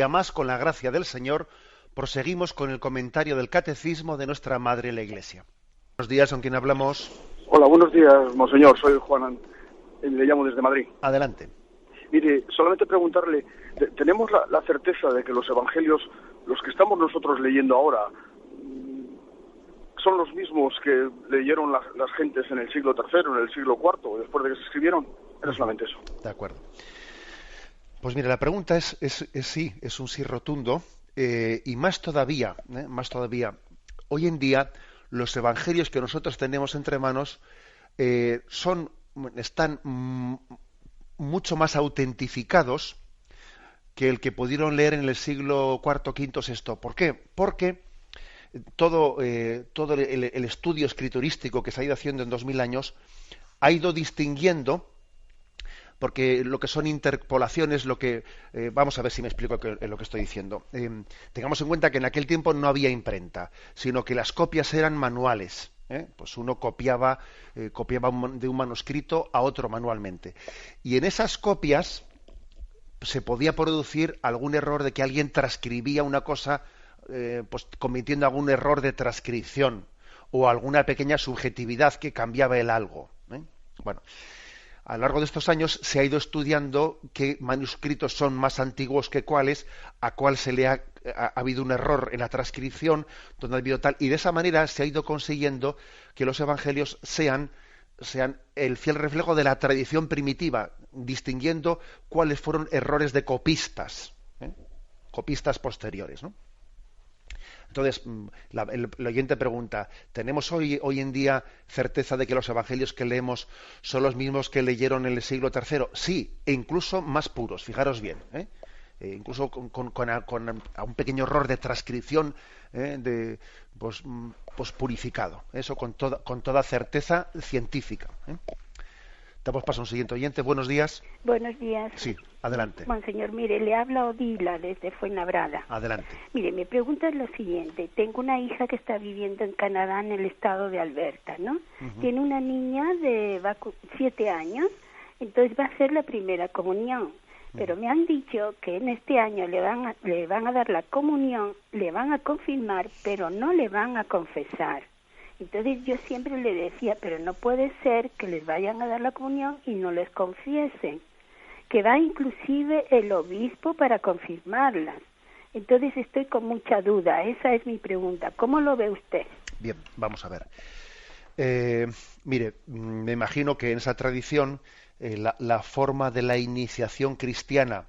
día más, con la gracia del Señor, proseguimos con el comentario del Catecismo de nuestra Madre la Iglesia. Buenos días, ¿con quién hablamos? Hola, buenos días, monseñor. Soy Juan, le llamo desde Madrid. Adelante. Mire, solamente preguntarle, ¿tenemos la certeza de que los evangelios, los que estamos nosotros leyendo ahora, son los mismos que leyeron las gentes en el siglo III, en el siglo IV, después de que se escribieron? Era solamente eso. De acuerdo. Pues mire, la pregunta es sí, es un sí rotundo, y más todavía, hoy en día los evangelios que nosotros tenemos entre manos están mucho más autentificados que el que pudieron leer en el siglo IV, V, VI. ¿Por qué? Porque todo el estudio escriturístico que se ha ido haciendo en 2000 años ha ido distinguiendo, porque lo que son interpolaciones, vamos a ver si me explico lo que estoy diciendo. Tengamos en cuenta que en aquel tiempo no había imprenta, sino que las copias eran manuales. Pues uno copiaba de un manuscrito a otro manualmente. Y en esas copias se podía producir algún error de que alguien transcribía una cosa, pues cometiendo algún error de transcripción o alguna pequeña subjetividad que cambiaba el algo. Bueno, a lo largo de estos años se ha ido estudiando qué manuscritos son más antiguos que cuáles, a cuál se le ha habido un error en la transcripción, donde ha habido tal, y de esa manera se ha ido consiguiendo que los evangelios sean el fiel reflejo de la tradición primitiva, distinguiendo cuáles fueron errores de copistas, copistas posteriores, ¿no? Entonces, el oyente pregunta, ¿tenemos hoy en día certeza de que los evangelios que leemos son los mismos que leyeron en el siglo III? Sí, e incluso más puros, fijaros bien, incluso con un pequeño error de transcripción, pues purificado, eso con toda certeza científica. Damos paso a un siguiente oyente. Buenos días. Buenos días. Sí, adelante. Monseñor, mire, le habla Odila desde Fuenlabrada. Adelante. Mire, mi pregunta es lo siguiente. Tengo una hija que está viviendo en Canadá, en el estado de Alberta, ¿no? Uh-huh. Tiene una niña de 7 años, entonces va a hacer la primera comunión. Uh-huh. Pero me han dicho que en este año le van a dar la comunión, le van a confirmar, pero no le van a confesar. Entonces yo siempre le decía, pero no puede ser que les vayan a dar la comunión y no les confiesen, que va inclusive el obispo para confirmarlas. Entonces estoy con mucha duda, esa es mi pregunta. ¿Cómo lo ve usted? Bien, vamos a ver. Mire, me imagino que en esa tradición la forma de la iniciación cristiana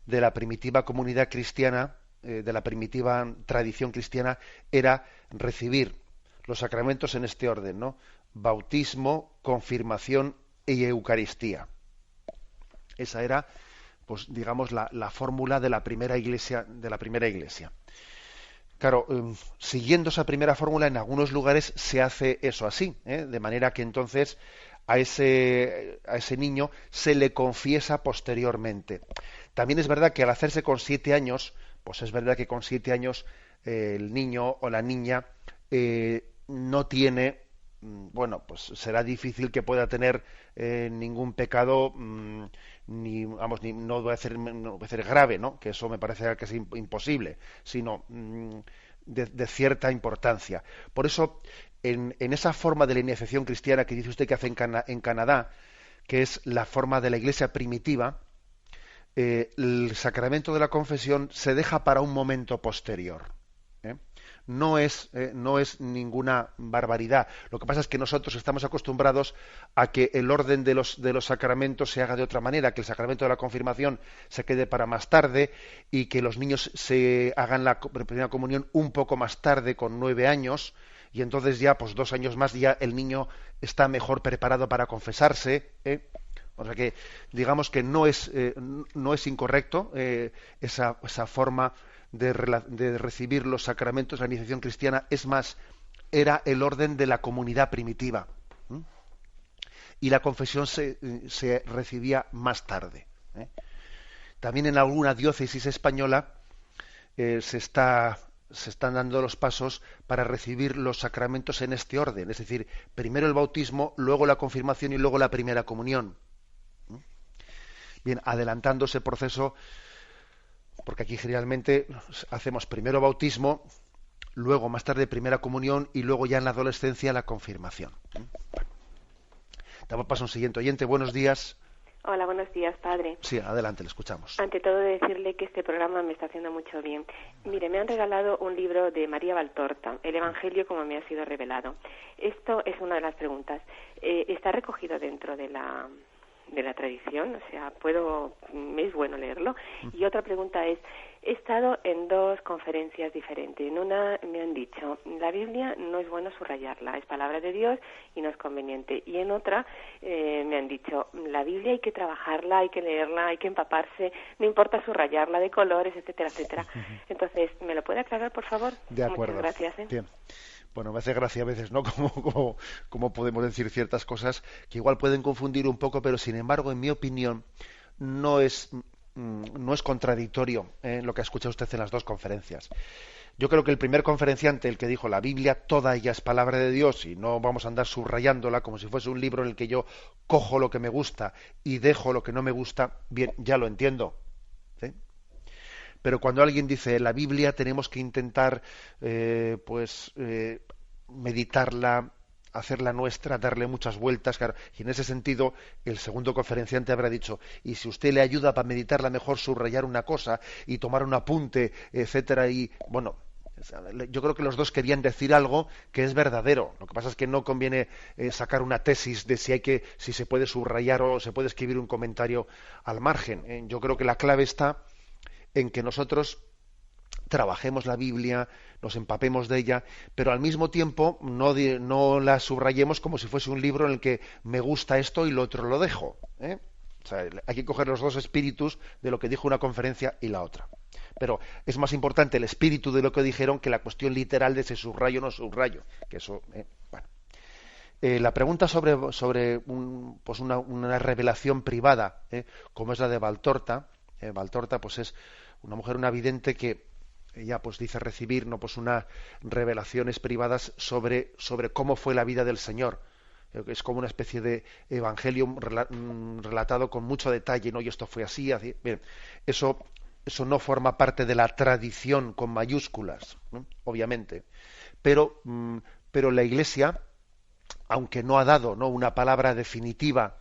de la primitiva comunidad cristiana, de la primitiva tradición cristiana, era recibir los sacramentos en este orden, ¿no? Bautismo, confirmación y Eucaristía. Esa era, pues digamos, la fórmula de la primera iglesia, Claro, siguiendo esa primera fórmula, en algunos lugares se hace eso así, de manera que entonces a ese niño se le confiesa posteriormente. También es verdad que al hacerse con 7 años, pues es verdad que con 7 años el niño o la niña no tiene, pues será difícil que pueda tener ningún pecado, no va a ser grave, ¿no? Que eso me parece que es imposible, sino de cierta importancia. Por eso, en esa forma de la iniciación cristiana que dice usted que hace en Canadá, que es la forma de la iglesia primitiva, el sacramento de la confesión se deja para un momento posterior. No es ninguna barbaridad. Lo que pasa es que nosotros estamos acostumbrados a que el orden de los sacramentos se haga de otra manera, que el sacramento de la confirmación se quede para más tarde y que los niños se hagan la primera comunión un poco más tarde, con 9 años, y entonces ya, pues 2 años más, ya el niño está mejor preparado para confesarse. O sea que digamos que no es incorrecto esa forma de recibir los sacramentos de la iniciación cristiana. Es más, era el orden de la comunidad primitiva. Y la confesión se recibía más tarde. También en alguna diócesis española se están dando los pasos para recibir los sacramentos en este orden. Es decir, primero el bautismo, luego la confirmación y luego la primera comunión. Bien, adelantando ese proceso, porque aquí generalmente hacemos primero bautismo, luego más tarde primera comunión y luego ya en la adolescencia la confirmación. Bueno, damos paso a un siguiente oyente. Buenos días. Hola, buenos días, padre. Sí, adelante, le escuchamos. Ante todo, decirle que este programa me está haciendo mucho bien. Mire, me han regalado un libro de María Valtorta, El Evangelio como me ha sido revelado. Esto es una de las preguntas. ¿Está recogido dentro de la tradición? O sea, es bueno leerlo. Y otra pregunta es, he estado en dos conferencias diferentes. En una me han dicho, la Biblia no es bueno subrayarla, es palabra de Dios y no es conveniente. Y en otra me han dicho, la Biblia hay que trabajarla, hay que leerla, hay que empaparse, no importa subrayarla de colores, etcétera, etcétera. Entonces, ¿me lo puede aclarar, por favor? De acuerdo. Muchas gracias. Bien. Bueno, me hace gracia a veces, ¿no? Como podemos decir ciertas cosas que igual pueden confundir un poco, pero sin embargo, en mi opinión, no es contradictorio lo que ha escuchado usted en las dos conferencias. Yo creo que el primer conferenciante, el que dijo la Biblia, toda ella es palabra de Dios y no vamos a andar subrayándola como si fuese un libro en el que yo cojo lo que me gusta y dejo lo que no me gusta, bien, ya lo entiendo. ¿Sí? Pero cuando alguien dice la Biblia tenemos que intentar meditarla, hacerla nuestra, darle muchas vueltas, claro, y en ese sentido el segundo conferenciante habrá dicho, y si usted le ayuda para meditarla mejor subrayar una cosa y tomar un apunte, etcétera, y bueno, yo creo que los dos querían decir algo que es verdadero. Lo que pasa es que no conviene sacar una tesis de si se puede subrayar o se puede escribir un comentario al margen. Yo creo que la clave está en que nosotros trabajemos la Biblia, nos empapemos de ella, pero al mismo tiempo no la subrayemos como si fuese un libro en el que me gusta esto y lo otro lo dejo. O sea, hay que coger los dos espíritus de lo que dijo una conferencia y la otra. Pero es más importante el espíritu de lo que dijeron que la cuestión literal de si subrayo o no subrayo. Que eso, bueno. La pregunta sobre una revelación privada, como es la de Valtorta. Valtorta pues es una mujer, una vidente que ella pues dice recibir unas revelaciones privadas sobre cómo fue la vida del Señor. Es como una especie de evangelio relatado con mucho detalle, ¿no? Y esto fue así. Bien, eso no forma parte de la tradición con mayúsculas, ¿no? Obviamente. Pero la Iglesia, aunque no ha dado, ¿no?, una palabra definitiva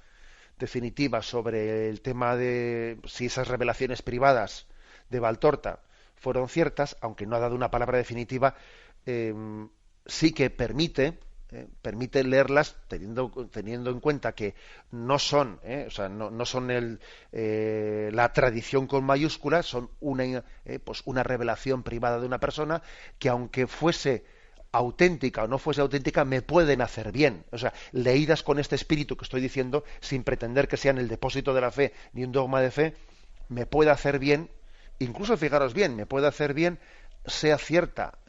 sobre el tema de si esas revelaciones privadas de Valtorta fueron ciertas, aunque no ha dado una palabra definitiva, sí que permite leerlas teniendo en cuenta que no son, no son la tradición con mayúsculas, son una revelación privada de una persona que, aunque fuese auténtica o no fuese auténtica, me pueden hacer bien. O sea, leídas con este espíritu que estoy diciendo, sin pretender que sean el depósito de la fe ni un dogma de fe, me puede hacer bien. Incluso, fijaros bien, me puede hacer bien, sea cierta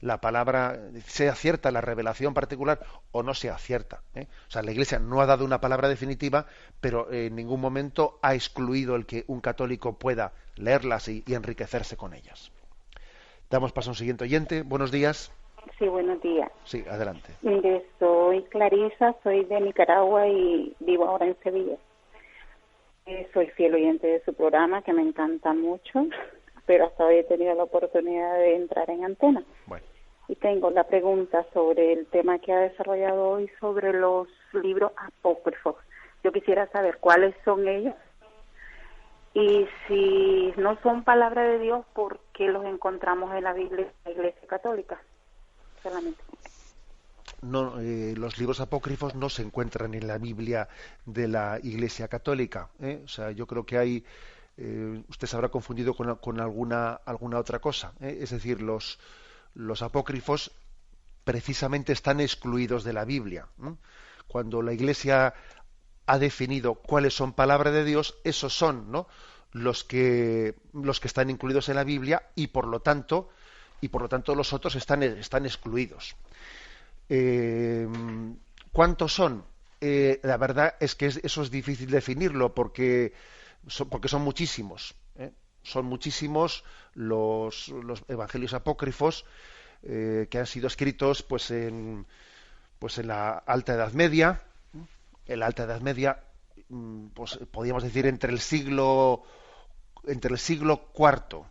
la palabra, sea cierta la revelación particular o no sea cierta. O sea, la Iglesia no ha dado una palabra definitiva, pero en ningún momento ha excluido el que un católico pueda leerlas y enriquecerse con ellas. Damos paso a un siguiente oyente. Buenos días. Sí, buenos días. Sí, adelante. Mire, soy Clarisa, soy de Nicaragua y vivo ahora en Sevilla. Soy fiel oyente de su programa, que me encanta mucho, pero hasta hoy he tenido la oportunidad de entrar en antena. Bueno. Y tengo la pregunta sobre el tema que ha desarrollado hoy sobre los libros apócrifos. Yo quisiera saber cuáles son ellos y si no son palabra de Dios, ¿por qué los encontramos en la Biblia, la Iglesia Católica? Solamente. No, los libros apócrifos no se encuentran en la Biblia de la Iglesia Católica. O sea, yo creo que hay, usted se habrá confundido con alguna otra cosa. Es decir, los apócrifos precisamente están excluidos de la Biblia. Cuando la Iglesia ha definido cuáles son palabra de Dios, esos son, ¿no?, los que están incluidos en la Biblia y por lo tanto los otros están excluidos. ¿Cuántos son? La verdad es que eso es difícil definirlo porque son muchísimos. Son muchísimos los evangelios apócrifos que han sido escritos pues en la Alta Edad Media. En la Alta Edad Media, pues podríamos decir entre el siglo entre el siglo IV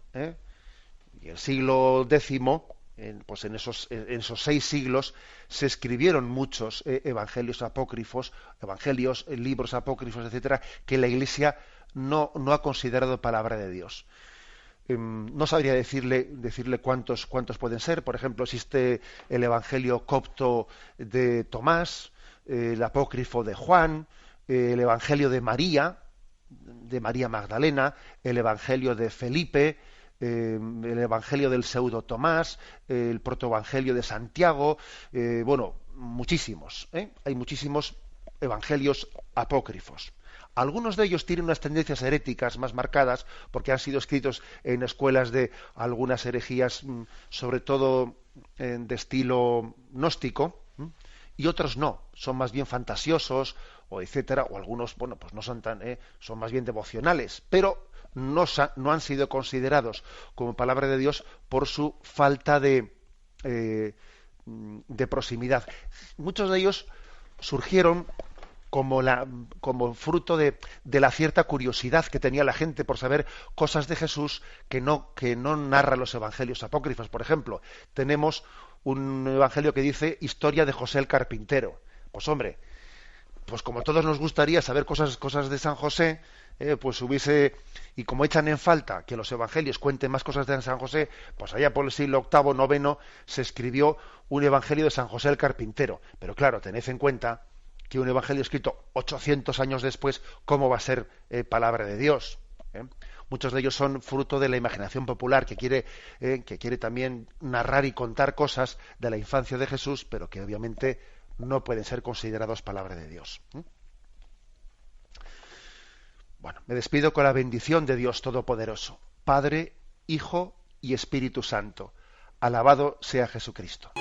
y el siglo X, pues en esos 6 siglos se escribieron muchos evangelios apócrifos, libros apócrifos, etcétera, que la Iglesia no ha considerado palabra de Dios. No sabría decirle cuántos pueden ser. Por ejemplo, existe el Evangelio copto de Tomás, el apócrifo de Juan, el Evangelio de María Magdalena, el Evangelio de Felipe, el Evangelio del pseudo Tomás, el protoevangelio de Santiago, muchísimos. Hay muchísimos evangelios apócrifos. Algunos de ellos tienen unas tendencias heréticas más marcadas porque han sido escritos en escuelas de algunas herejías, sobre todo de estilo gnóstico, y otros no, son más bien fantasiosos o etcétera, o algunos, pues no son tan, son más bien devocionales, pero no han sido considerados como palabra de Dios por su falta de proximidad. Muchos de ellos surgieron como fruto de la cierta curiosidad que tenía la gente por saber cosas de Jesús que no narran los evangelios apócrifos. Por ejemplo, tenemos un evangelio que dice historia de José el carpintero. Pues hombre, pues como a todos nos gustaría saber cosas de San José, pues y como echan en falta que los evangelios cuenten más cosas de San José, pues allá por el siglo VIII, IX se escribió un evangelio de San José el carpintero. Pero claro, tened en cuenta que un evangelio escrito 800 años después, ¿cómo va a ser palabra de Dios? Muchos de ellos son fruto de la imaginación popular que quiere también narrar y contar cosas de la infancia de Jesús, pero que obviamente no pueden ser considerados palabra de Dios. Bueno, me despido con la bendición de Dios Todopoderoso, Padre, Hijo y Espíritu Santo. Alabado sea Jesucristo.